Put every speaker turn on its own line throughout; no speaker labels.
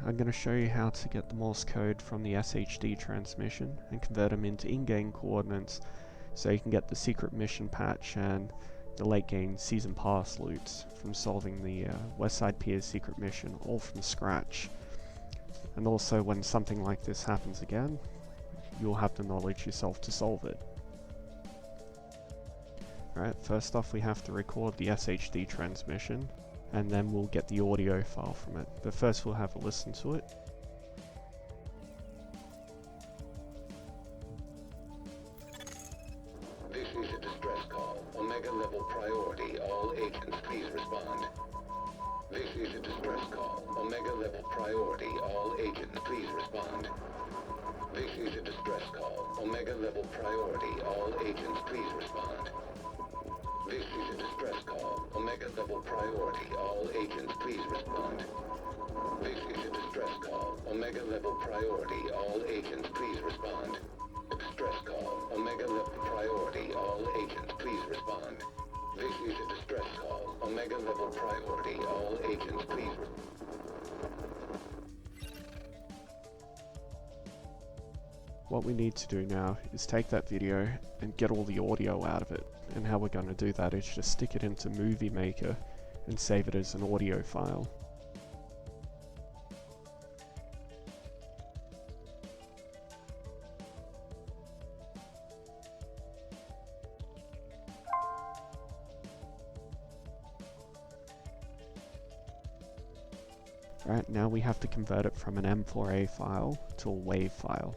I'm going to show you how to get the Morse code from the SHD transmission and convert them into in-game coordinates so you can get the secret mission patch and the late game season pass loots from solving the Westside Piers secret mission all from scratch. And also when something like this happens again, you'll have the knowledge yourself to solve it. Alright, first off we have to record the SHD transmission, and then we'll get the audio file from it. But first we'll have a listen to it.
This is a distress call. Omega level priority. All agents please respond. This is a distress call. Omega level priority. All agents please respond. This is a distress call. Omega level priority. All agents please respond. This is a distress call. Omega level priority. All agents please respond. This is a distress call. Omega level priority. All agents please respond. Distress call. Omega level priority. All agents please respond. This is a distress call. Omega level priority. All agents please respond.
What we need to do now is take that video and get all the audio out of it. And how we're going to do that is just stick it into Movie Maker and save it as an audio file. Alright, now we have to convert it from an M4A file to a WAV file.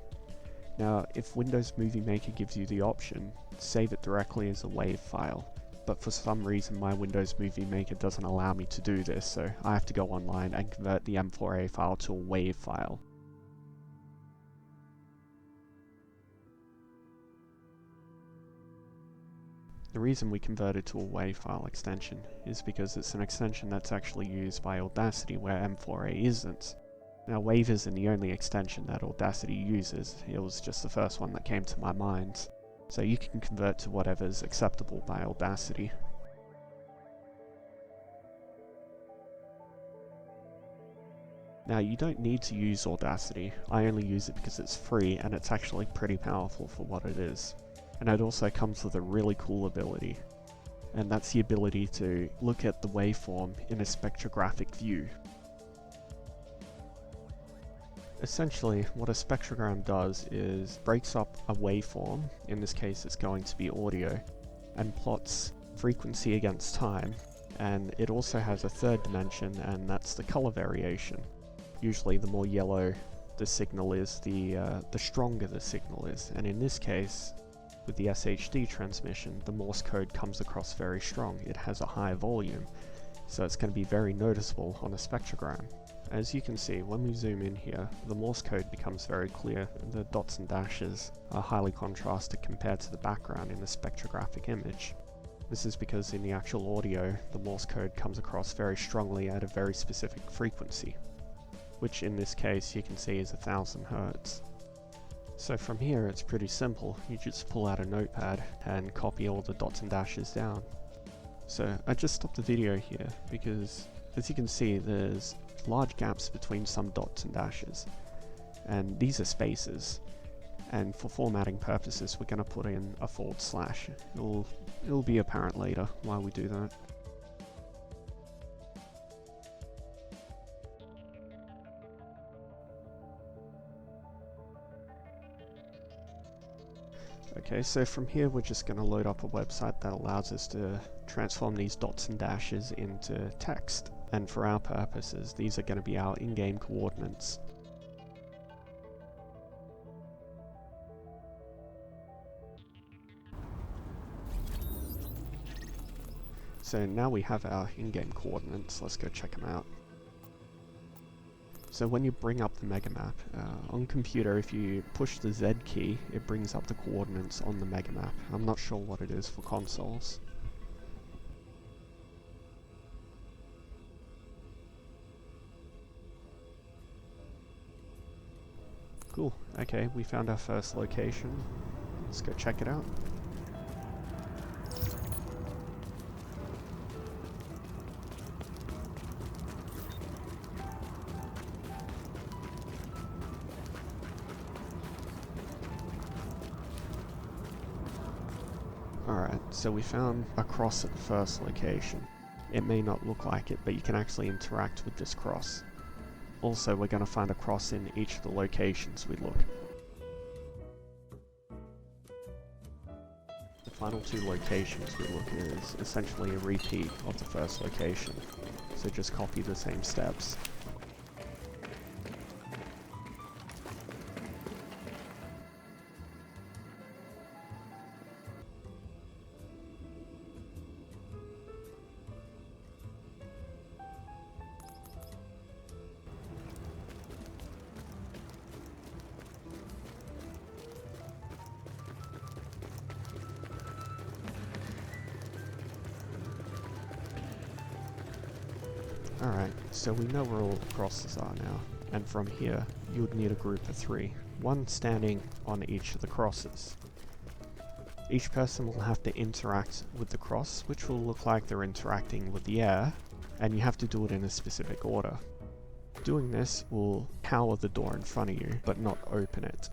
Now, if Windows Movie Maker gives you the option, save it directly as a WAV file, but for some reason my Windows Movie Maker doesn't allow me to do this, so I have to go online and convert the M4A file to a WAV file. The reason we converted to a WAV file extension is because it's an extension that's actually used by Audacity where M4A isn't. Now WAV isn't the only extension that Audacity uses, it was just the first one that came to my mind. So you can convert to whatever's acceptable by Audacity. Now you don't need to use Audacity, I only use it because it's free and it's actually pretty powerful for what it is. And it also comes with a really cool ability, and that's the ability to look at the waveform in a spectrographic view. Essentially, what a spectrogram does is breaks up a waveform, in this case it's going to be audio, and plots frequency against time, and it also has a third dimension, and that's the color variation. Usually the more yellow the signal is, the stronger the signal is, and in this case, with the SHD transmission, the Morse code comes across very strong. It has a high volume, so it's going to be very noticeable on a spectrogram. As you can see, when we zoom in here, the Morse code becomes very clear. The dots and dashes are highly contrasted compared to the background in the spectrographic image. This is because in the actual audio, the Morse code comes across very strongly at a very specific frequency, which in this case you can see is 1000 Hz. So from here it's pretty simple, you just pull out a notepad and copy all the dots and dashes down. So I just stopped the video here because, as you can see, there's large gaps between some dots and dashes, and these are spaces, and for formatting purposes we're going to put in a /. It'll be apparent later why we do that. Okay, so from here we're just going to load up a website that allows us to transform these dots and dashes into text. And for our purposes, these are going to be our in-game coordinates. So now we have our in-game coordinates, let's go check them out. So when you bring up the megamap, on computer if you push the Z key, it brings up the coordinates on the megamap. I'm not sure what it is for consoles. Cool, okay, we found our first location. Let's go check it out. So we found a cross at the first location. It may not look like it, but you can actually interact with this cross. Also, we're going to find a cross in each of the locations we look. The final 2 locations we look is essentially a repeat of the first location, so just copy the same steps. Alright, so we know where all the crosses are now, and from here you would need a group of 3, one standing on each of the crosses. Each person will have to interact with the cross, which will look like they're interacting with the air, and you have to do it in a specific order. Doing this will power the door in front of you, but not open it.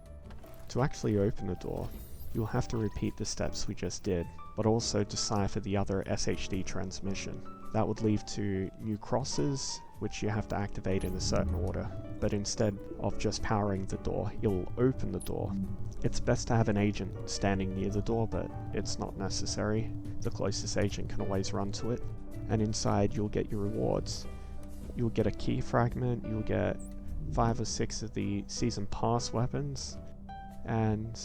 To actually open the door, you'll have to repeat the steps we just did, but also decipher the other SHD transmission. That would lead to new crosses, which you have to activate in a certain order, but instead of just powering the door, you'll open the door. It's best to have an agent standing near the door, but it's not necessary. The closest agent can always run to it, and inside you'll get your rewards. You'll get a key fragment, you'll get 5 or 6 of the season pass weapons, and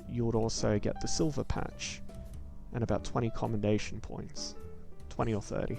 you would also get the silver patch, and about 20 commendation points. 20 or 30.